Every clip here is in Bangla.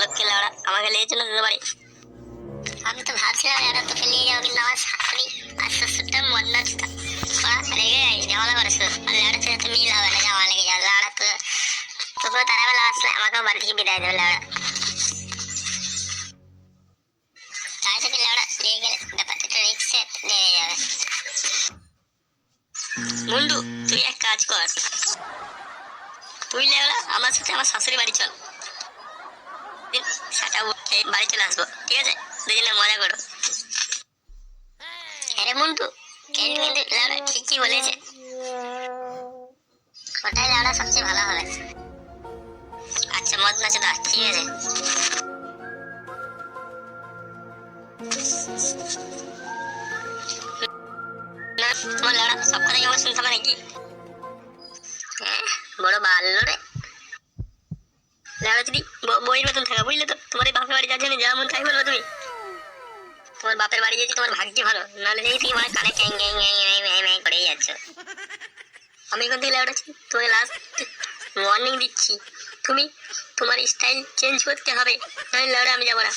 লোককে লাউড়া আমাকে নিয়ে চলো তোদের বাড়ি। আমি তো ভাবছিলাম এটা তোকে নিয়ে যাবো, কিন্তু আমার শাশুড়ি আর শ্বশুরটা মদনা রেগে যাই ঝামেলা করেছিল। আর লাউড়া সাথে মিল হবে না, ঝামেলা লেগে যাবে। লাউড়া তো তোকে তারা বেলা আসলে আমাকেও বাড়ি থেকে বিদায় দেবে লাউড়া। তাই থেকে লাউড়া নিয়ে গেলে ব্যাপারটা একটু রিক্সে লেগে যাবে। মুন্ডু তুই এক কাজ কর, তুই লাউড়া আমার সাথে আমার শাশুড়ি বাড়ি চল, সেটা উঠে বাড়ি চলে আসবো, ঠিক আছে? দুজনে মজা করো। আরে মুন্টু কিন্তু লাউড়া ঠিকই বলেছে, ওটাই লাউড়া সবচেয়ে ভালো হবে। আচ্ছা মদ নাচে দা, ঠিক আছে। না তোমার লাউড়া সব কথাই আমার শুনতে হবে নাকি? হ্যাঁ বড় ভালো রে লাউড়া। যদি বইয়ের মতন থাকা, বুঝলে তো? তোমার এই বাপের বাড়ি যাচ্ছে না, যা মন তাই বলবো তুমি। তোমার বাপের বাড়ি যেতে তোমার ভাগ্য ভালো, নাহলে দেখি তুমি আমার কানে ক্যাং ক্যাং ক্যাং করেই যাচ্ছ। আমি এখান থেকে লাউড়াচ্ছি, তোমাকে লাস্ট ওয়ার্নিং দিচ্ছি, তুমি তোমার স্টাইল চেঞ্জ করতে হবে, নাহলে লাউড়া আমি যাবো না।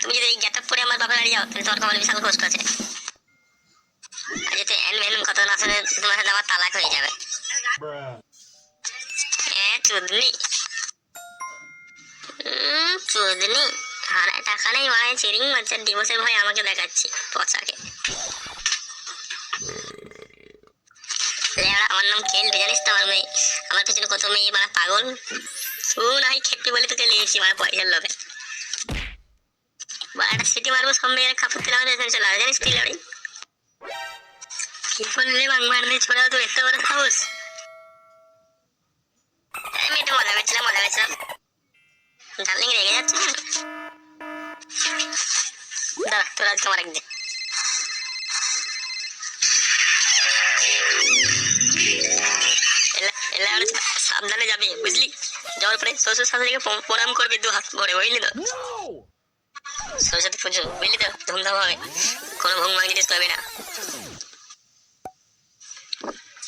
তুমি যদি এই গেট আপ পরে আমার বাপের বাড়ি যাও, তাহলে তোমার কমাল বিশাল কষ্ট আছে। আর যদি এন ভ্যান কথা না শুনে তোমার সাথে আমার তালাক হয়ে যাবে। হ্যাঁ চুদনি চুদনি, হারায় টাকা নেই, মায়ের চিরিং মাছের ডিভোর্সের ভয় আমাকে দেখাচ্ছি পচাকে। আমার নাম খেলবে জানিস তো? আমার মেয়ে আমার পেছনে কত মেয়ে মানে পাগল। শুন আমি খেপি বলে তোকে নিয়েছি মানে পয়সার লোভে। বা একটা সিটি মারবো, সব মেয়েরা খাপুর তেলে আমাদের এখানে চলে আসে, জানিস তুই লাউড়ি? কি করলে বাংলার মেয়ে ছোড়া তোর এত বড় সাহস? আমি একটু মজা করছিলাম ডার্লিং রেগে যাচ্ছে। দাঁড়া তোর আজকে আমার একদিন। সাবধানে যাবি বুঝলি, যাওয়ার পরে শ্বশুর শাশুড়িকে প্রণাম করবি দু হাত ভরে, বুঝলি তো? সরস্বতী পুজো বুঝলি তো, ধুমধাম হবে, কোনো ভুং ভাঙ জিনিস করবি না।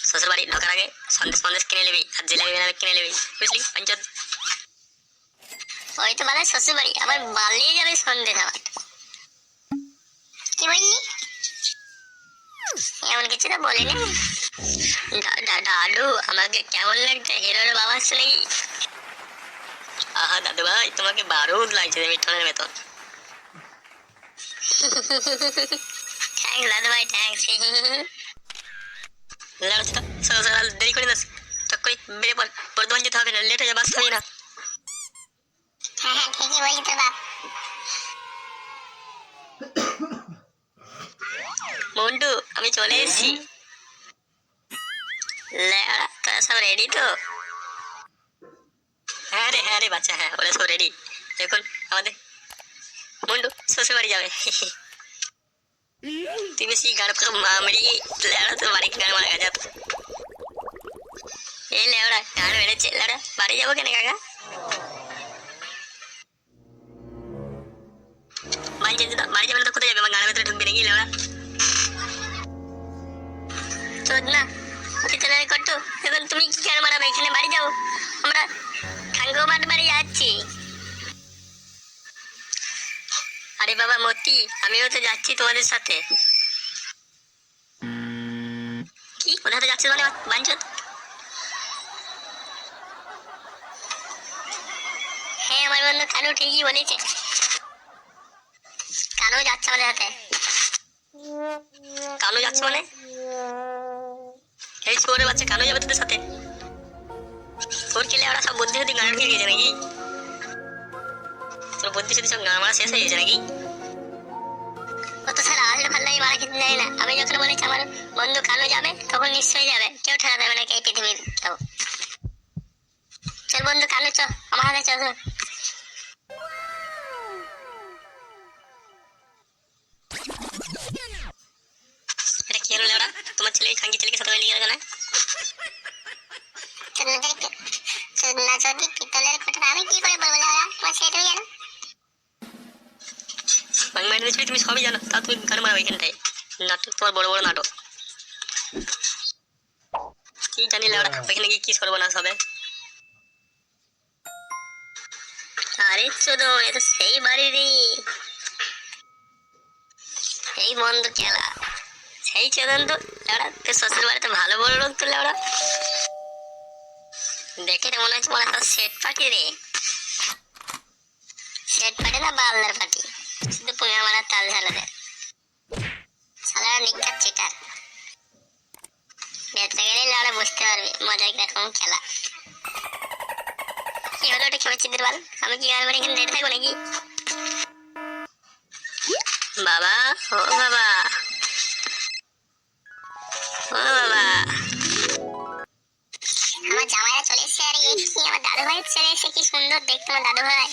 শ্বশুর বাড়ি ঢোকার আগে সন্দেশ কিনে নিবি আর জিলাপি কিনে নিবি, বুঝলি? পঞ্চায়েত ওই তো মানে শ্বশুর বাড়ি আবার বালিয়ে যাবে সন্দেশ আবার। কি বললি? এমন কিছু তো বলিনি। দাদু আমাকে কেমন লাগছে, হিরোর বাবা আসছে নাকি? আহা দাদু ভাই তোমাকে বারুদ লাগছে মিঠনের বেতন। থ্যাংকস দাদু ভাই, থ্যাংকস। দেরি করে না, চক করে বেড়ে পড়, বর্ধমান যেতে হবে না, লেট হয়ে যাবে, বাস পাবি না। হ্যাঁ হ্যাঁ ঠিকই বলি তোর বাপ। মন্টু আমি চলে এসেছি। তোরা সব রেডি তো? হ্যাঁ রে বাচ্চা, হ্যাঁ ওরা সব রেডি। এখন আমাদের মন্টু শ্বশুর বাড়ি যাবে। তুই বেশি গাড় মারি লেড়া, তোর বাড়ি গাড় মারা গেছে। এই লেওড়া গাড় মেরেছে লেড়া, বাড়ি যাবো কেন কাকা? বাড়ি যাবে না তো কোথায় যাবে? আমার গাড়ির ভেতরে ঢুকবি নাকি লেওড়া? চোদ না ভিতরে কট্টু, এখন তুমি কি গাড় মারাবে? এখানে বাড়ি যাও, আমরা ঠাঙ্গমার বাড়ি যাচ্ছি। আরে বাবা মতি, আমিও তো যাচ্ছি তোমাদের সাথে। কি কোথায় তো যাচ্ছে মানে বাঞ্চত? হ্যাঁ আমার বন্ধু কানু ঠিকই বলেছে, কানু যাচ্ছে আমাদের সাথে। কানু যাচ্ছে মানে? এই ছোড়ে বাচ্চা কানু যাবে তোদের সাথে? তোর খেলে ওরা সব বুদ্ধি শুদ্ধি গান খেয়ে গেছে নাকি? তোর বুদ্ধি শুদ্ধি সব গান মারা শেষ হয়ে গেছে নাকি? অত স্যার আসলে ভালো লাগে, মারা খেতে নেয় না। আমি যখন বলেছি আমার বন্ধু কানু যাবে, তখন নিশ্চয়ই যাবে, কেউ ঠেলা দেবে না এই পৃথিবীর কেউ। চল বন্ধু কানু চ, আমার হাতে চল। এটা কি হলো লেওড়া? তোমার ছেলে খাঙ্কি ছেলেকে সাথে নিয়ে গেল না? পিতলের কথা আমি কি করে বলবো লেওড়া? তোমার ছেলেটাও জানো, বাংলা তুমি সবই জানো, তাও তুমি গান মারো এখানটায়। নাটক তোমার বড় বড় নাটক। কি জানি লেওড়া ওইখানে গিয়ে কি সর্বনাশ হবে। আরে চোদন, এ তো সেই বাড়িরই, এই বন্ধু খেলা, সেই চোদন তো লেওড়া। তোর শ্বশুর বাড়িতে ভালো বড় লোক তো লেওড়া, দেখে তো মনে হচ্ছে মনে হয় সেট পার্টি রে। সেট পার্টি না বালদার পার্টি, শুধু পুঙ্গা মারা তাল ঝালাতে সালারা নিকার চিটার। ভেতরে গেলে লেওড়া বুঝতে পারবি মজা কিরকম খেলা। কি হলো ওটা খেয়ে চিন্তিত বল, আমি কি আর এখানে দাঁড়িয়ে থাকবো নাকি? বাবা, ও বাবা, ও বাবা, আমার জামাইরা চলে এসছে। আরে এই কি আমার দাদু ভাই চলে এসে, কি সুন্দর দেখতে আমার দাদু ভাই।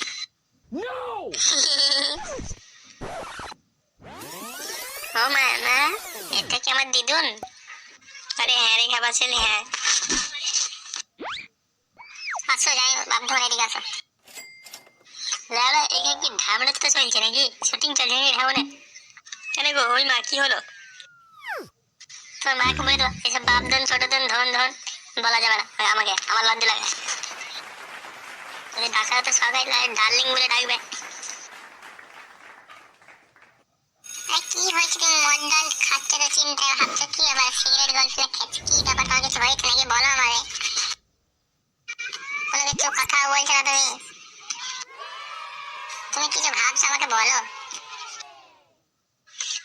ও মা, মা এটা কি আমার দিদুন? আরে হ্যাঁ রে খাবার ছেলে, হ্যাঁ আসো যাই বাবু এদিকে আসো। লালা এখানে কি ঢাবনা তো চলছে নাকি, শুটিং চলছে নাকি ঢাবনে? কেন গো ওই মা কি হলো? তোমার মাকে বলে দেবো এসব বাপ ধন ছোট ধন ধন ধন বলা যাবে না, আমাকে আমার লজ্জা লাগে। ডাকা তো সবাই ডার্লিং বলে ডাকবে। কি হয়েছে, তুমি মদ দল খাচ্ছ তো চিন্তায় ভাবছো কি আবার সিগারেট গল্প খেয়েছো, কি ব্যাপার, তোমার কিছু হয়েছে নাকি বলো আমারে। কোনো কিছু কথা বলছো না তুমি, তুমি কিছু ভাবছো আমাকে বলো।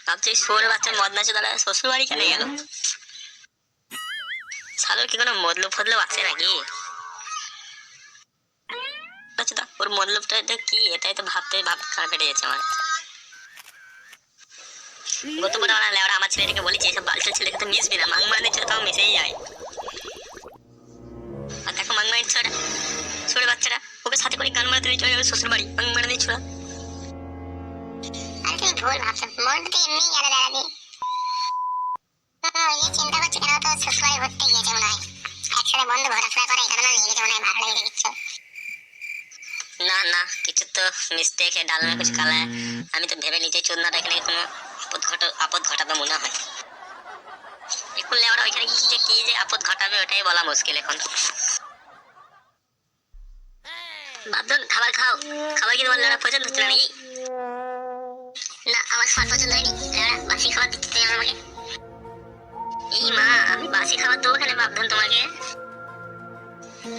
ভাবছি শোর বাচ্চা মদ নাচে তাহলে শ্বশুর বাড়ি কেন গেল? শালোর কি কোনো মদলোভ ফদলোভ আছে নাকি? আচ্ছা ওর মতলবটা কি, এটাই তো ভাবতে কান ফেটে যাচ্ছে আমার। গতবার আমার ছেলেটাকে বলেছি এসব বালচা ছেলেকে তো মিশবি না, মাংমানি ছেলে তাও মিশেই যায়। আর দেখো মাংমানি ছেলেটা, ছোট বাচ্চাটা, ওকে সাথে করে গান মারাতে চলে যাবে শ্বশুর বাড়ি, মাংমানি দিচ্ছিল। আরে তুমি ভুল ভাবছো, মনটা তো এমনি গেল দাঁড়াবি। চিন্তা করছি কেন, তো শ্বশুর বাড়ি ঘুরতে গিয়েছে মনে হয়, একসাথে বন্ধু ঘোরাফেরা করে এই কারণে নিয়ে গেছে মনে হয়, ভালো লেগে দিচ্ছ। না না কিছু তো মিস্টেক है, डालना कुछ काला है। আমি তো ভেবে নিজেই চোদনাটা এখানে কোনো আপদ ঘটাবে মনে হয়। এখন লেওড়া ওইখানে কি যে আপদ ঘটাবে ওটাই বলা মুশকিল এখন। বাবদন খাবার খাও, খাবার কি তোমার লেওড়া পছন্দ হচ্ছে না নাকি? না আমার খাবার পছন্দ হয়নি, লেওড়া বাসি খাবার দিতে হবে আমাকে। এই মা আমি বাসি খাবার দেবো কেন বাবদন তোমাকে?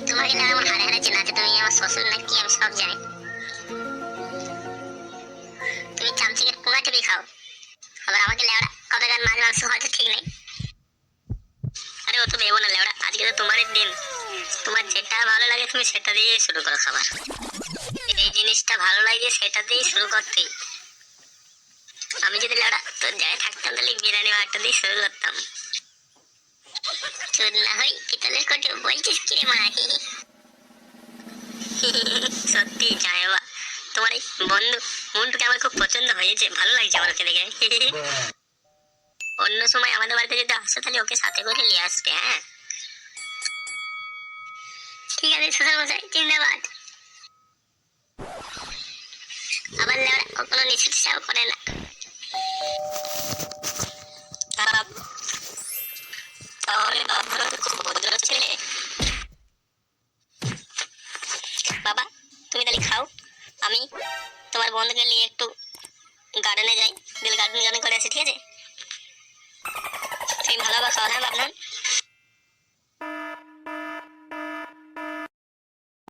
তোমাকে আমার হারে হারে চেনা আছে, তুমি আমার শ্বশুর নাকি আমি সব জানি। তুমি চামচিকের পোঙা টিপি খাও, আবার আমাকে লেওড়া কবে গান মাছ মাংস হয়তো ঠিক নেই। আরে ও তো ভেবো না লেওড়া, আজকে তো তোমারই দিন, তোমার যেটা ভালো লাগে তুমি সেটা দিয়ে শুরু করো খাবার। এই জিনিসটা ভালো লাগে সেটা দিয়েই শুরু করতেই। আমি যদি লেওড়া তোর জায়গায় থাকতাম তাহলে বিরিয়ানি ভাতটা দিয়ে শুরু করতাম। চোদ না হই পিতলের কোটে বলছিস কিরে মা? সত্যি জায়বা, তোমার এই বন্ধু মন্টুকে আমার খুব পছন্দ হয়েছে, ভালো লাগছে আমার ওকে দেখে। অন্য সময় আমাদের বাড়িতে যদি আসো তাহলে ওকে সাথে করে নিয়ে আসবে। হ্যাঁ ঠিক আছে শ্বশুর মশাই, জিন্দাবাদ। আবার লেওড়া ও কোনো নিষেধাজ্ঞা করে না। তাহলে বাবা খুব ভদ্র ছেলে। বাবা তুমি তাহলে খাও, আমি তোমার বন্ধুকে নিয়ে একটু গার্ডেনে যাই, দিল গার্ডেন করে আসি, ঠিক আছে? তুমি ভালো খাও, হ্যাঁ বাবনান।